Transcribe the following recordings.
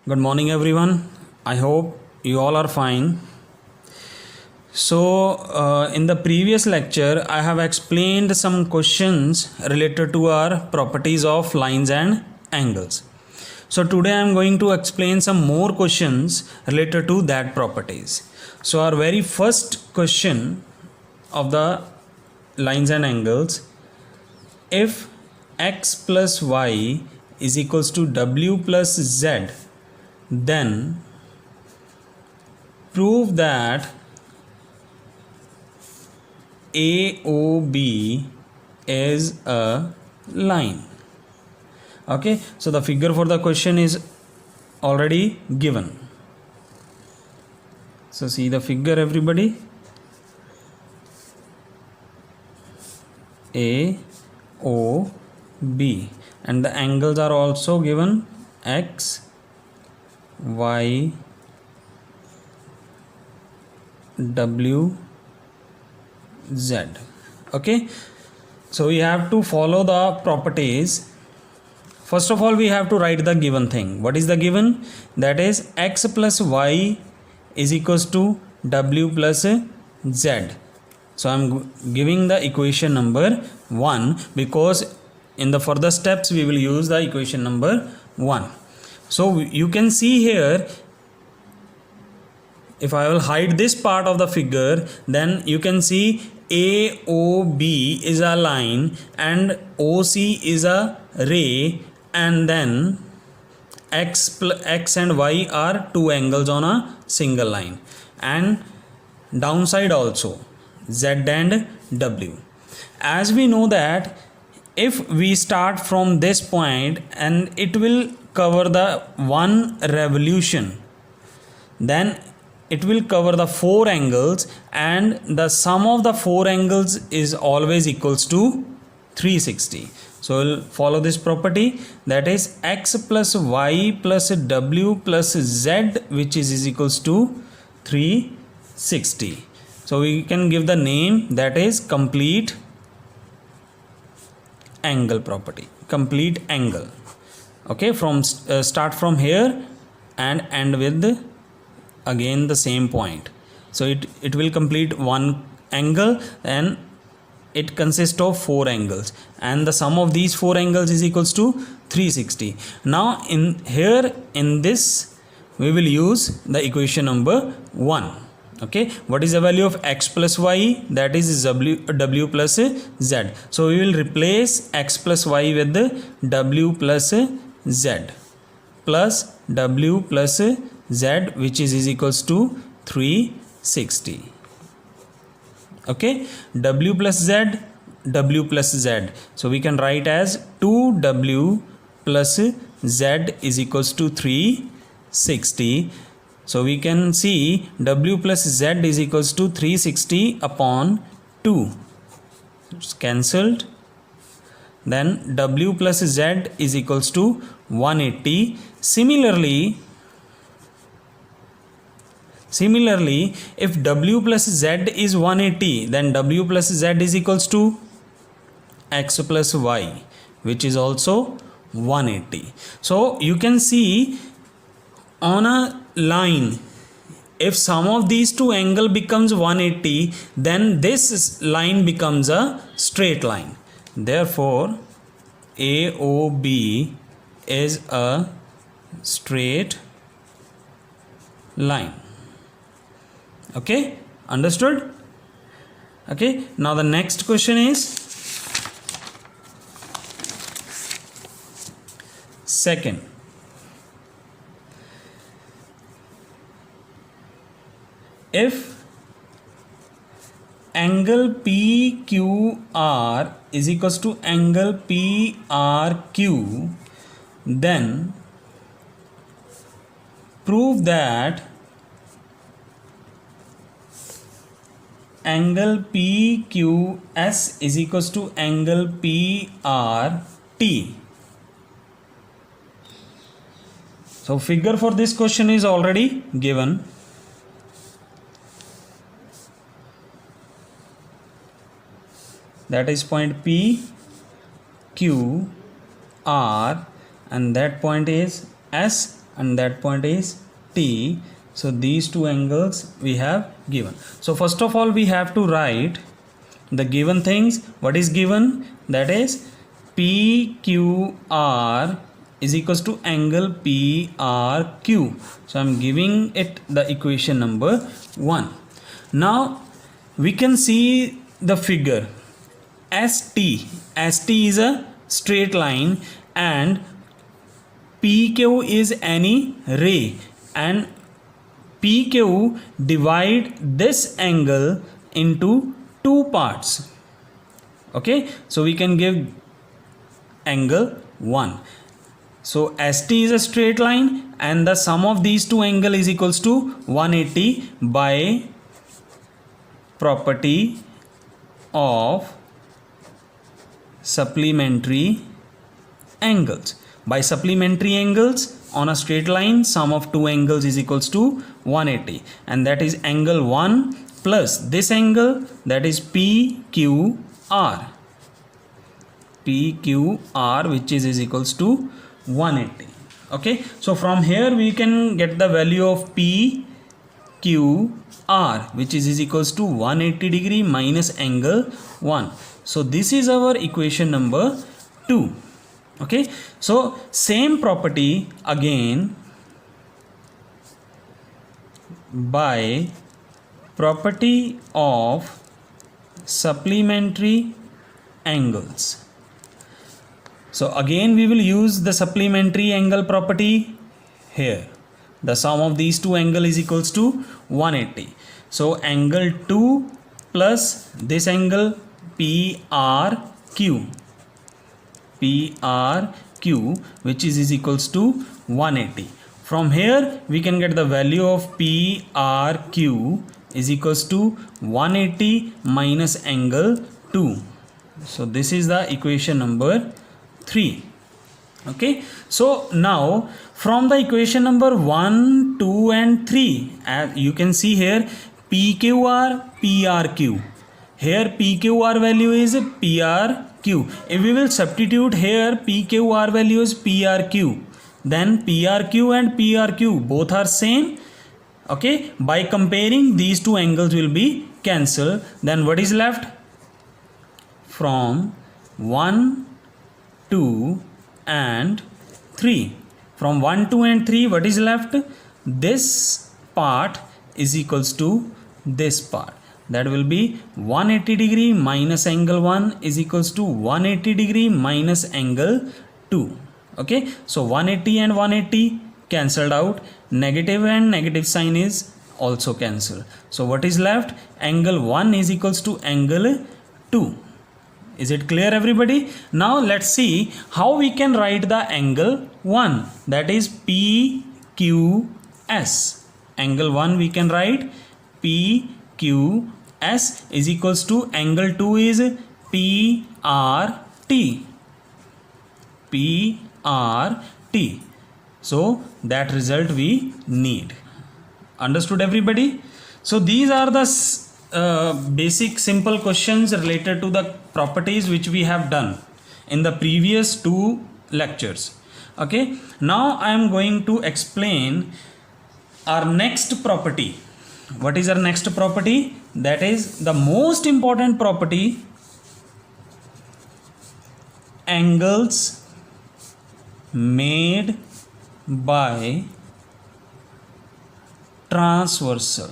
Good morning, everyone. I hope you all are fine. In the previous lecture, I have explained some questions related to our properties of lines and angles. So, today I am going to explain some more questions related to that properties. So, our very first question of the lines and angles, if x plus y is equals to w plus z, then prove that AOB is a line. Okay, so the figure for the question is already given. So see the figure, everybody. AOB, and the angles are also given, X, Y, W, Z. Okay, so we have to follow the properties. First of all, we have to write the given thing. What is the given? That is x plus y is equals to w plus z. So I am giving the equation number 1 because in the further steps we will use the equation number 1. So you can see here, if I will hide this part of the figure, then you can see AOB is a line and OC is a ray, and then X and Y are two angles on a single line, and downside also Z and W. As we know that if we start from this point and it will cover the one revolution, then it will cover the four angles, and the sum of the four angles is always equals to 360. So we'll follow this property, that is x plus y plus w plus z, which is equals to 360. So we can give the name, that is complete angle property, complete angle. Okay, from start from here and end with again the same point. So it will complete one angle, and it consists of four angles, and the sum of these four angles is equals to 360. Now in this we will use the equation number 1. Okay, what is the value of x plus y? That is w plus z. So we will replace x plus y with the w plus z plus w plus z, which is equals to 360. Okay, w plus z, w plus z. So we can write as 2w plus z is equals to 360. So we can see w plus z is equals to 360 upon 2. It's cancelled. Then w plus z is equals to 180. Similarly, if w plus z is 180, then w plus z is equals to x plus y, which is also 180. So you can see on a line, if sum of these two angle becomes 180, then this line becomes a straight line. Therefore AOB is a straight line. Okay, understood? Okay, now the next question is second. If angle PQR is equals to angle PRQ, then prove that angle PQS is equals to angle PRT. So figure for this question is already given. That is point P, Q, R, and that point is S and that point is T. So these two angles we have given. So first of all we have to write the given things. What is given? That is PQR is equals to angle PRQ. So I am giving it the equation number 1. Now we can see the figure. ST is a straight line and PQ is any ray, and PQ divide this angle into two parts. Okay, so we can give angle 1. So ST is a straight line and the sum of these two angle is equals to 180 by property of supplementary angles. By supplementary angles on a straight line, sum of two angles is equals to 180, and that is angle 1 plus this angle, that is PQR, which is equals to 180. Okay, so from here we can get the value of PQR, which is equals to 180 degree minus angle 1. So this is our equation number 2. Okay, so same property again by property of supplementary angles. So again we will use the supplementary angle property here. The sum of these two angle is equals to 180. So angle 2 plus this angle PRQ, which is equals to 180. From here we can get the value of PRQ is equals to 180 minus angle 2. So this is the equation number 3. Okay, so now from the equation number 1, 2 and 3, as you can see here, PQR, PRQ. Here PQR value is PRQ. If we will substitute here PQR value is PRQ, then PRQ and PRQ both are same. Okay, by comparing these two angles will be cancelled. Then what is left? From 1, 2 and 3. From 1, 2 and 3 what is left? This part is equals to this part. That will be 180 degree minus angle 1 is equals to 180 degree minus angle 2. Okay, so 180 and 180 cancelled out. Negative and negative sign is also cancelled. So what is left? Angle 1 is equals to angle 2. Is it clear everybody? Now let's see how we can write the angle 1, that is PQS. Angle 1 we can write PQS is equals to angle 2 is PRT. So that result we need. Understood everybody? So these are the basic simple questions related to the properties which we have done in the previous 2 lectures. Okay, now I am going to explain our next property. What is our next property? That is the most important property, angles made by transversal.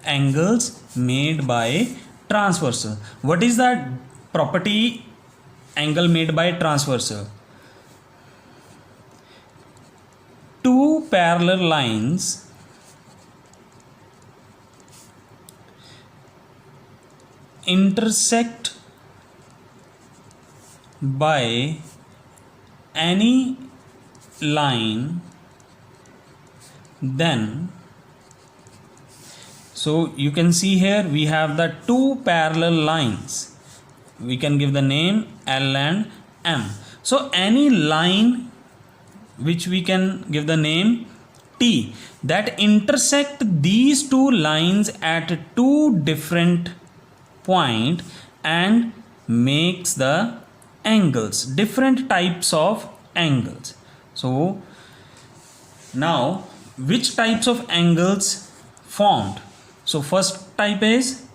Angles made by transversal. What is that property, angle made by transversal? Two parallel lines intersect by any line, then so you can see here we have the two parallel lines. We can give the name L and M. So any line which we can give the name T that intersect these two lines at two different point and makes the angles, different types of angles. So Now, which types of angles formed? So first type is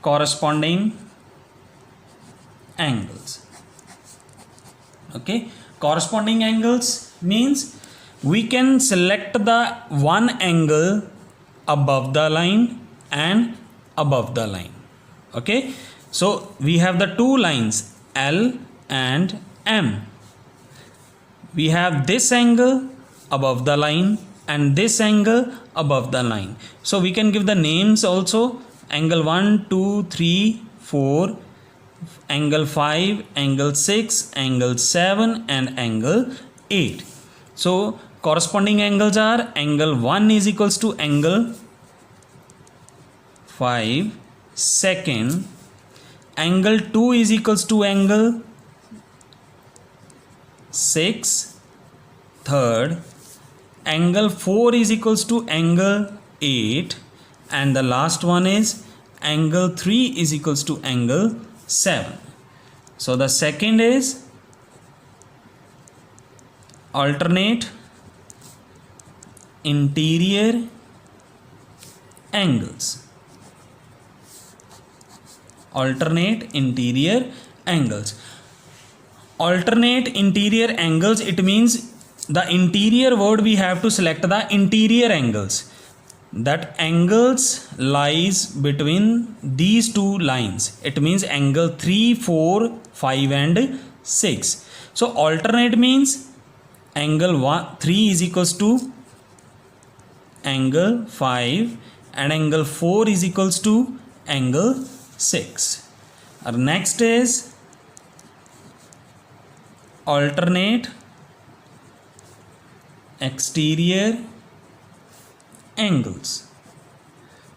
corresponding angles. Okay, corresponding angles means we can select the one angle above the line and above the line. Okay, so we have the two lines L and M. We have this angle above the line and this angle above the line. So we can give the names also: angle 1, 2, 3, 4, angle 5, angle 6, angle 7 and angle 8. So corresponding angles are: angle 1 is equals to angle 5 second, angle 2 is equals to angle 6 third, angle 4 is equals to angle 8, and the last one is angle 3 is equals to angle 7. So the second is alternate interior angles. Alternate interior angles. Alternate interior angles, it means the interior word we have to select the interior angles. That angles lies between these two lines. It means angle 3, 4, 5 and 6. So alternate means angle 3 is equals to angle 5 and angle 4 is equals to angle 6. Our next is alternate exterior angles.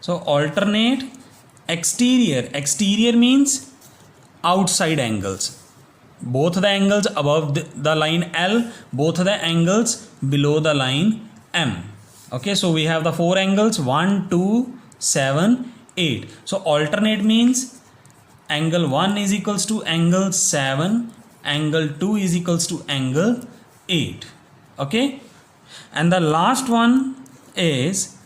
So alternate exterior means outside angles. Both the angles above the line L, both the angles below the line M. Okay, so we have the four angles 1, 2, 7, 8. So alternate means angle 1 is equals to angle 7, angle 2 is equals to angle 8. Okay, and the last one is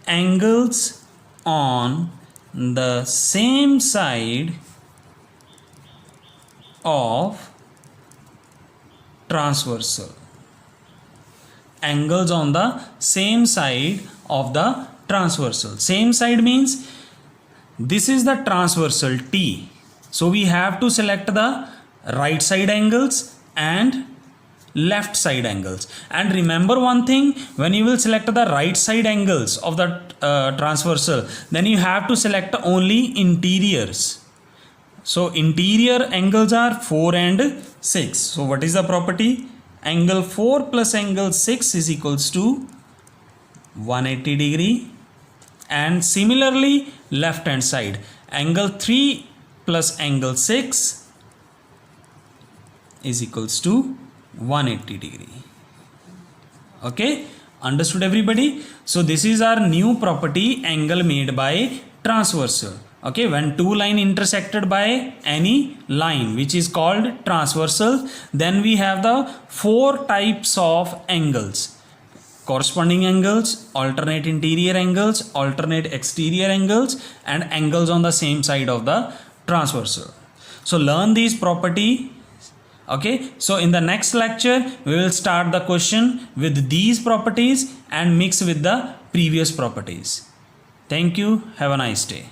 angles on the same side of transversal. Angles on the same side of the transversal. Same side means this is the transversal T. So we have to select the right side angles and left side angles. And remember one thing, when you will select the right side angles of the transversal, then you have to select only interiors. So interior angles are 4 and 6. So what is the property? Angle 4 plus angle 6 is equals to 180 degree. And similarly left hand side, angle 3 plus angle 6 is equals to 180 degree. Okay, understood everybody? So this is our new property, angle made by transversal. Okay, when two line intersected by any line which is called transversal, then we have the four types of angles: corresponding angles, alternate interior angles, alternate exterior angles, and angles on the same side of the transversal. So learn these property. Okay, so in the next lecture we will start the question with these properties and mix with the previous properties. Thank you. Have a nice day.